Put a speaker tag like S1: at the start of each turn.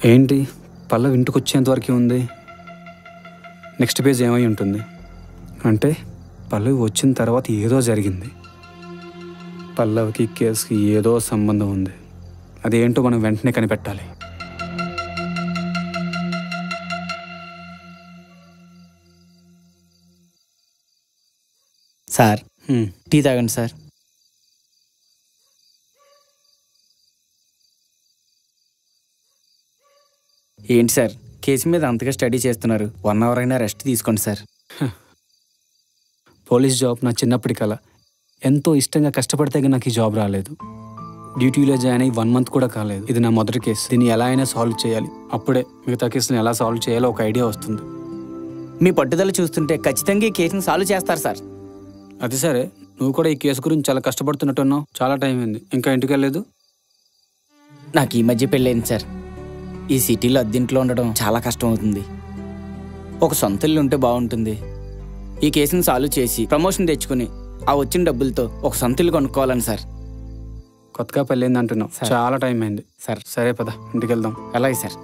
S1: ఏంటి పల్లవి ఇంటికి వచ్చేంత వరకు ఉంది. నెక్స్ట్ పేజ్ ఏమై ఉంటుంది అంటే పల్లవి వచ్చిన తర్వాత ఏదో జరిగింది. పల్లవికి కేసుకి ఏదో సంబంధం ఉంది. అదేంటో మనం వెంటనే కనిపెట్టాలి.
S2: సార్ టీ తాగండి సార్. ఏంటి సార్ కేసు మీద అంతగా స్టడీ చేస్తున్నారు? 1 అవర్ అయినా రెస్ట్ తీసుకోండి సార్.
S1: పోలీస్ జాబ్ నా చిన్నప్పటి కల. ఎంతో ఇష్టంగా కష్టపడితే నాకు ఈ జాబ్ రాలేదు. డ్యూటీలో జాయిన్ అయ్యి 1 మంత్ కూడా కాలేదు. ఇది నా మొదటి కేసు. దీన్ని ఎలా అయినా సాల్వ్ చేయాలి. అప్పుడే మిగతా కేసుని ఎలా సాల్వ్ చేయాలో ఒక ఐడియా వస్తుంది.
S2: మీ పట్టుదల చూస్తుంటే ఖచ్చితంగా ఈ కేసుని సాల్వ్ చేస్తారు సార్.
S1: అది సరే, నువ్వు కూడా ఈ కేసు గురించి చాలా కష్టపడుతున్నట్టున్నావు. చాలా టైం అయింది, ఇంకా ఇంటికి వెళ్ళలేదు.
S2: నాకు ఈ మధ్య పెళ్ళైంది సార్. ఈ సిటీలో అద్దెంట్లో ఉండడం చాలా కష్టం అవుతుంది. ఒక సొంత ఇల్లు ఉంటే బాగుంటుంది. ఈ కేసుని సాల్వ్ చేసి ప్రమోషన్ తెచ్చుకుని ఆ వచ్చిన డబ్బులతో ఒక సొంత ఇల్లు కొనుక్కోవాలని సార్.
S1: కొత్తగా పెళ్ళైంది అంటున్నావు, చాలా టైం అయింది.
S2: సార్
S1: సరే పద ఇంటికి వెళ్దాం.
S2: అలాగే సార్.